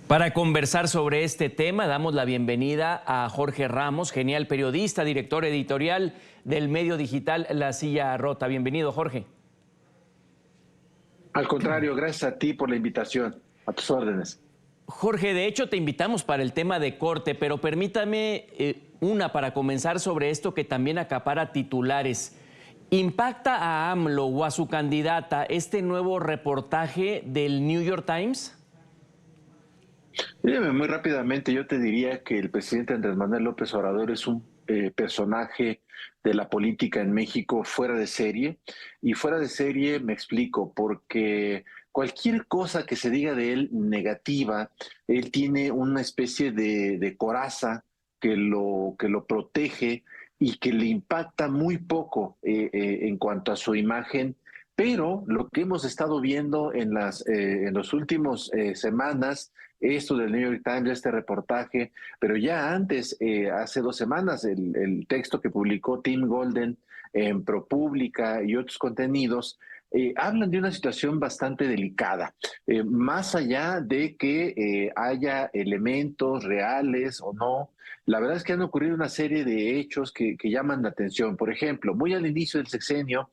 Para conversar sobre este tema, damos la bienvenida a Jorge Ramos, genial periodista, director editorial del medio digital La Silla Rota. Bienvenido, Jorge. Al contrario, gracias a ti por la invitación. A tus órdenes. Jorge, de hecho te invitamos para el tema de corte, pero permítame una para comenzar sobre esto que también acapara titulares. ¿Impacta a AMLO o a su candidata este nuevo reportaje del New York Times? Dígame muy rápidamente, yo te diría que el presidente Andrés Manuel López Obrador es un personaje de la política en México fuera de serie. Y fuera de serie me explico, porque cualquier cosa que se diga de él negativa, él tiene una especie de coraza que lo protege y que le impacta muy poco en cuanto a su imagen. Pero lo que hemos estado viendo en los últimos semanas, esto del New York Times, este reportaje, pero ya antes, hace 2 semanas, el texto que publicó Tim Golden en ProPublica y otros contenidos, hablan de una situación bastante delicada. Más allá de que haya elementos reales o no, la verdad es que han ocurrido una serie de hechos que llaman la atención. Por ejemplo, muy al inicio del sexenio,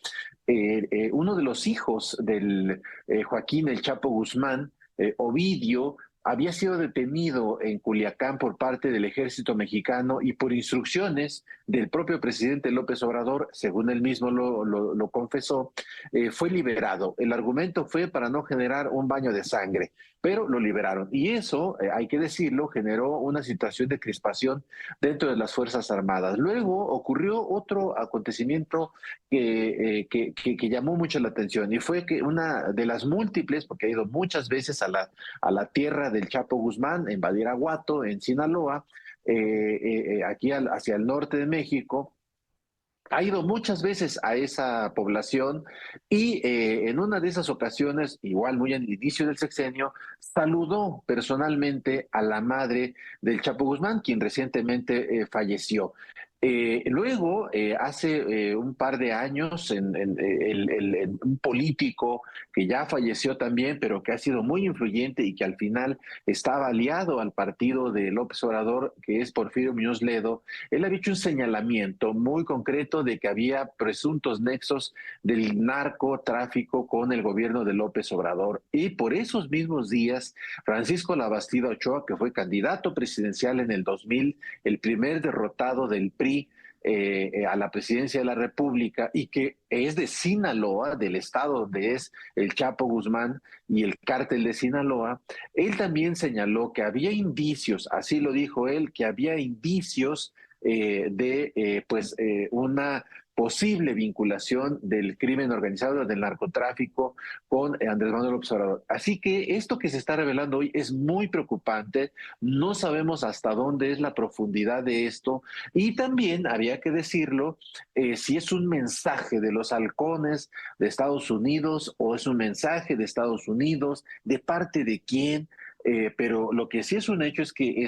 uno de los hijos del Joaquín El Chapo Guzmán, Ovidio, había sido detenido en Culiacán por parte del ejército mexicano y por instrucciones del propio presidente López Obrador, según él mismo lo confesó, fue liberado. El argumento fue para no generar un baño de sangre, pero lo liberaron. Y eso, hay que decirlo, generó una situación de crispación dentro de las Fuerzas Armadas. Luego ocurrió otro acontecimiento que llamó mucho la atención, y fue que una de las múltiples, porque ha ido muchas veces a la tierra del Chapo Guzmán, en Badiraguato, en Sinaloa, aquí hacia el norte de México, ha ido muchas veces a esa población y en una de esas ocasiones, igual muy al inicio del sexenio, saludó personalmente a la madre del Chapo Guzmán, quien recientemente falleció. Luego, hace un par de años, un político que ya falleció también, pero que ha sido muy influyente y que al final estaba aliado al partido de López Obrador, que es Porfirio Muñoz Ledo, él había hecho un señalamiento muy concreto de que había presuntos nexos del narcotráfico con el gobierno de López Obrador. Y por esos mismos días, Francisco Labastida Ochoa, que fue candidato presidencial en el 2000, el primer derrotado del PRI, a la presidencia de la República, y que es de Sinaloa, del estado donde es el Chapo Guzmán y el cártel de Sinaloa, él también señaló que había indicios, así lo dijo él, que había indicios una posible vinculación del crimen organizado, del narcotráfico, con Andrés Manuel López Obrador. Así que esto que se está revelando hoy es muy preocupante. No sabemos hasta dónde es la profundidad de esto, y también había que decirlo, si es un mensaje de los halcones de Estados Unidos o es un mensaje de Estados Unidos, de parte de quién. Pero lo que sí es un hecho es que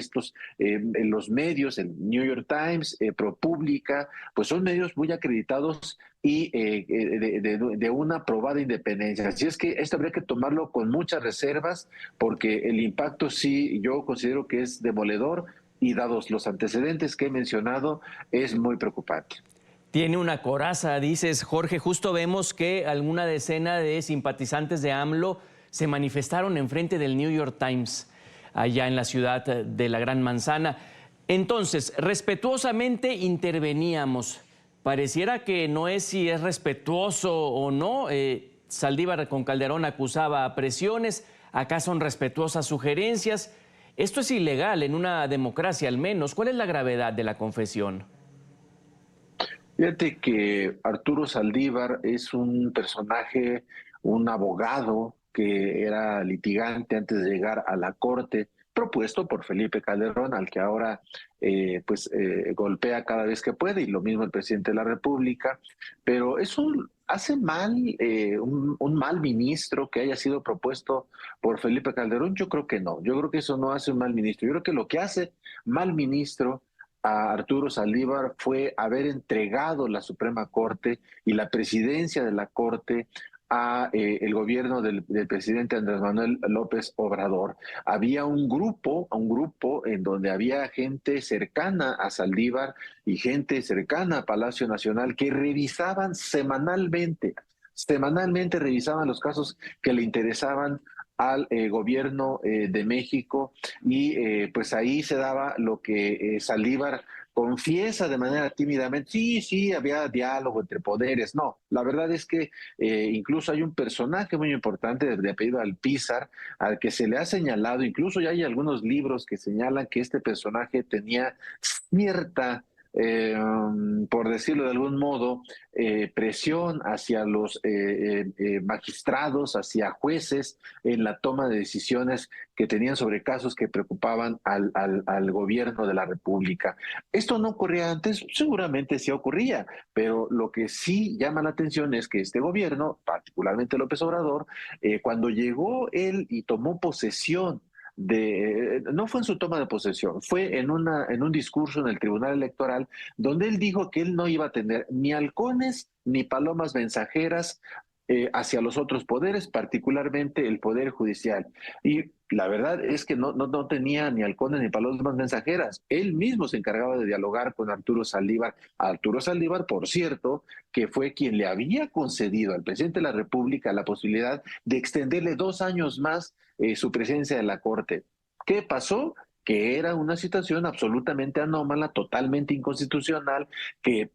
los medios, el New York Times, ProPublica, pues son medios muy acreditados y de una probada independencia. Así es que esto habría que tomarlo con muchas reservas, porque el impacto sí, yo considero que es demoledor, y dados los antecedentes que he mencionado, es muy preocupante. Tiene una coraza, dices, Jorge. Justo vemos que alguna decena de simpatizantes de AMLO se manifestaron enfrente del New York Times, allá en la ciudad de la Gran Manzana. Entonces, respetuosamente interveníamos. Pareciera que no es si es respetuoso o no. Saldívar con Calderón acusaba presiones, acá son respetuosas sugerencias. Esto es ilegal en una democracia al menos. ¿Cuál es la gravedad de la confesión? Fíjate que Arturo Saldívar es un personaje, un abogado que era litigante antes de llegar a la corte, propuesto por Felipe Calderón, al que ahora golpea cada vez que puede, y lo mismo el presidente de la República. Pero eso hace mal, un mal ministro que haya sido propuesto por Felipe Calderón. Yo creo que no, yo creo que eso no hace un mal ministro. Yo creo que lo que hace mal ministro a Arturo Saldívar fue haber entregado la Suprema Corte y la presidencia de la Corte a el gobierno del presidente Andrés Manuel López Obrador. Había un grupo en donde había gente cercana a Saldívar y gente cercana a Palacio Nacional que revisaban semanalmente revisaban los casos que le interesaban al gobierno de México y pues ahí se daba lo que Saldívar confiesa de manera tímidamente, sí, había diálogo entre poderes. No, la verdad es que incluso hay un personaje muy importante de apellido Alpizar, al que se le ha señalado, incluso ya hay algunos libros que señalan que este personaje tenía cierta, por decirlo de algún modo, presión hacia los magistrados, hacia jueces en la toma de decisiones que tenían sobre casos que preocupaban al gobierno de la República. Esto no ocurría antes, seguramente sí ocurría, pero lo que sí llama la atención es que este gobierno, particularmente López Obrador, cuando llegó él y tomó posesión no fue en su toma de posesión, fue en un discurso en el Tribunal Electoral donde él dijo que él no iba a tener ni halcones ni palomas mensajeras hacia los otros poderes, particularmente el Poder Judicial. Y la verdad es que no tenía ni halcones ni palomas mensajeras. Él mismo se encargaba de dialogar con Arturo Saldívar. Arturo Saldívar, por cierto, que fue quien le había concedido al presidente de la República la posibilidad de extenderle 2 años más su presencia en la Corte. ¿Qué pasó? Que era una situación absolutamente anómala, totalmente inconstitucional, que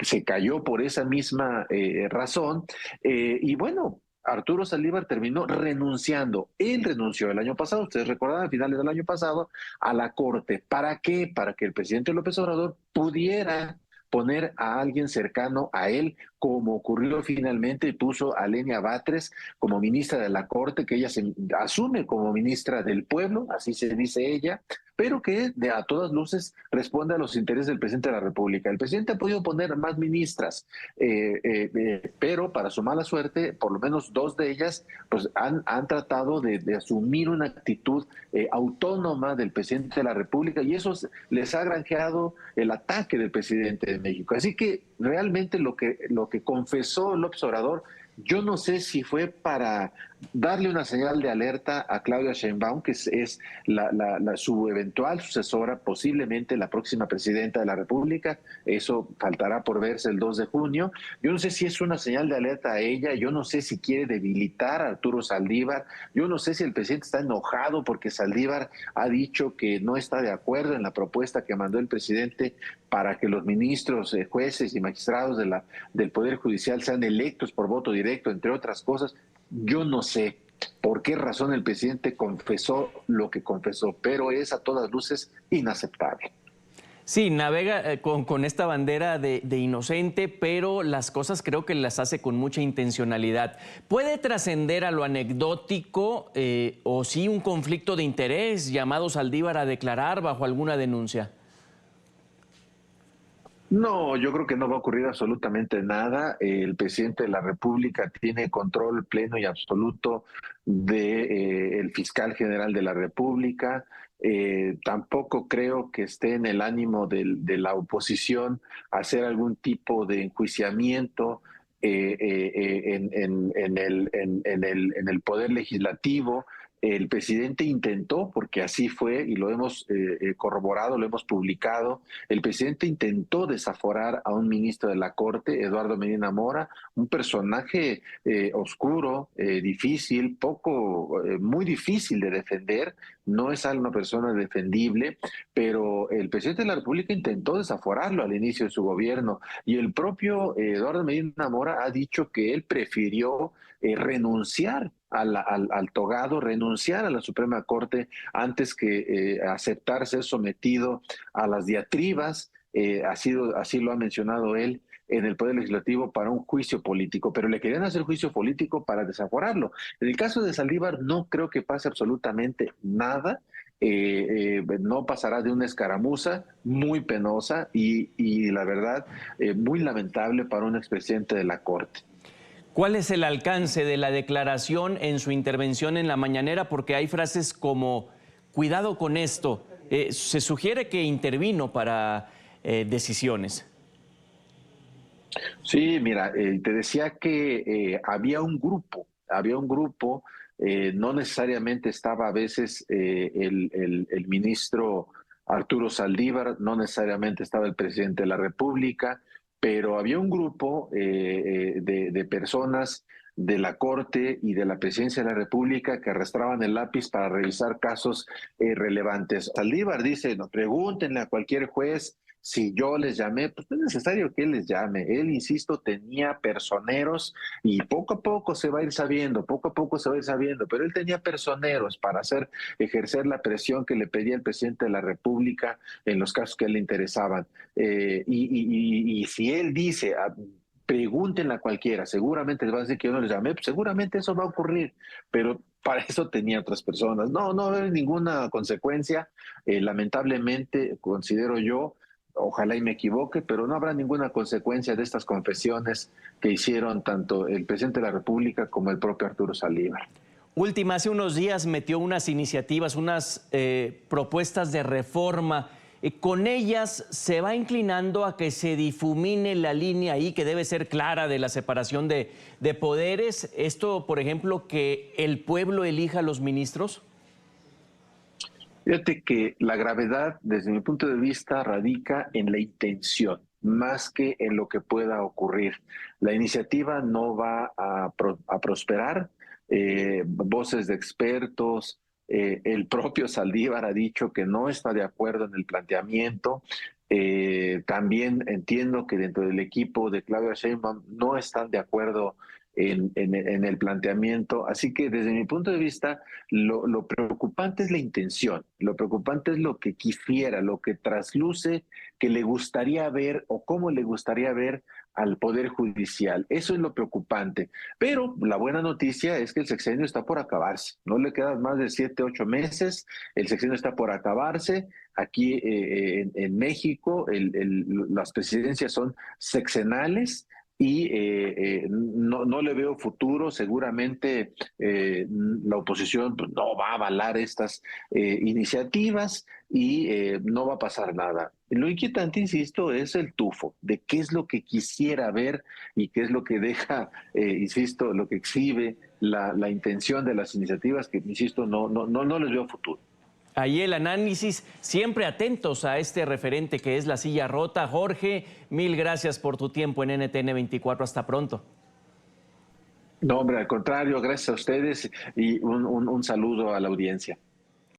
se cayó por esa misma razón. Y bueno, Arturo Saldívar terminó renunciando. Él renunció el año pasado, ustedes recordarán, a finales del año pasado, a la Corte. ¿Para qué? Para que el presidente López Obrador pudiera poner a alguien cercano a él, como ocurrió finalmente, y puso a Lenia Batres como ministra de la Corte, que ella se asume como ministra del pueblo, así se dice ella, pero que a todas luces responde a los intereses del presidente de la República. El presidente ha podido poner más ministras, pero para su mala suerte, por lo menos 2 de ellas pues han tratado de asumir una actitud autónoma del presidente de la República, y eso les ha granjeado el ataque del presidente de México. Así que realmente lo que confesó López Obrador, yo no sé si fue para darle una señal de alerta a Claudia Sheinbaum, que es su eventual sucesora, posiblemente la próxima presidenta de la República. Eso faltará por verse el 2 de junio. Yo no sé si es una señal de alerta a ella, yo no sé si quiere debilitar a Arturo Saldívar, yo no sé si el presidente está enojado porque Saldívar ha dicho que no está de acuerdo en la propuesta que mandó el presidente para que los ministros, jueces y magistrados del Poder Judicial sean electos por voto directo, entre otras cosas. Yo no sé por qué razón el presidente confesó lo que confesó, pero es a todas luces inaceptable. Sí, navega con esta bandera de inocente, pero las cosas creo que las hace con mucha intencionalidad. ¿Puede trascender a lo anecdótico o sí un conflicto de interés llamado Saldívar a declarar bajo alguna denuncia? No, yo creo que no va a ocurrir absolutamente nada. El presidente de la República tiene control pleno y absoluto de el fiscal general de la República. Tampoco creo que esté en el ánimo de la oposición hacer algún tipo de enjuiciamiento en el poder legislativo. El presidente intentó, porque así fue, y lo hemos corroborado, lo hemos publicado, el presidente intentó desaforar a un ministro de la Corte, Eduardo Medina Mora, un personaje oscuro, difícil, muy difícil de defender. No es una persona defendible, pero el presidente de la República intentó desaforarlo al inicio de su gobierno, y el propio Eduardo Medina Mora ha dicho que él prefirió renunciar al togado, renunciar a la Suprema Corte antes que aceptar ser sometido a las diatribas, así lo ha mencionado él, en el Poder Legislativo para un juicio político, pero le querían hacer juicio político para desaforarlo. En el caso de Saldívar no creo que pase absolutamente nada. No pasará de una escaramuza muy penosa y la verdad, muy lamentable para un expresidente de la Corte. ¿Cuál es el alcance de la declaración en su intervención en la mañanera? Porque hay frases como, cuidado con esto. Se sugiere que intervino para decisiones. Sí, mira, te decía que había un grupo, no necesariamente estaba a veces el ministro Arturo Saldívar, no necesariamente estaba el presidente de la República, pero había un grupo de personas de la Corte y de la Presidencia de la República que arrastraban el lápiz para revisar casos relevantes. Saldívar dice, no, pregúntenle a cualquier juez si yo les llamé, pues no es necesario que él les llame. Él, insisto, tenía personeros y poco a poco se va a ir sabiendo, poco a poco se va a ir sabiendo, pero él tenía personeros para ejercer la presión que le pedía el presidente de la República en los casos que a él le interesaban. Y si él dice, pregúntenle a cualquiera, seguramente les va a decir que yo no les llamé, pues seguramente eso va a ocurrir, pero para eso tenía otras personas. No, no va a haber ninguna consecuencia. Lamentablemente, considero yo, ojalá y me equivoque, pero no habrá ninguna consecuencia de estas confesiones que hicieron tanto el presidente de la República como el propio Arturo Saldívar. Última, hace unos días metió unas iniciativas, unas propuestas de reforma. Con ellas se va inclinando a que se difumine la línea ahí, que debe ser clara, de la separación de poderes. Esto, por ejemplo, que el pueblo elija a los ministros. Fíjate que la gravedad, desde mi punto de vista, radica en la intención, más que en lo que pueda ocurrir. La iniciativa no va a prosperar. Voces de expertos, el propio Saldívar ha dicho que no está de acuerdo en el planteamiento. También entiendo que dentro del equipo de Claudia Sheinbaum no están de acuerdo en el planteamiento. Así que desde mi punto de vista, lo preocupante es la intención, lo preocupante es lo que quisiera, lo que trasluce que le gustaría ver o cómo le gustaría ver al Poder Judicial. Eso es lo preocupante. Pero la buena noticia es que el sexenio está por acabarse. No le quedan más de 7, 8 meses. El sexenio está por acabarse. Aquí en México las presidencias son sexenales y no le veo futuro. Seguramente la oposición pues, no va a avalar estas iniciativas y no va a pasar nada. Lo inquietante, insisto, es el tufo de qué es lo que quisiera ver y qué es lo que deja, insisto, lo que exhibe la intención de las iniciativas que, insisto, no les veo futuro. Ahí el análisis, siempre atentos a este referente que es la silla rota. Jorge, mil gracias por tu tiempo en NTN 24. Hasta pronto. No, hombre, al contrario, gracias a ustedes y un saludo a la audiencia.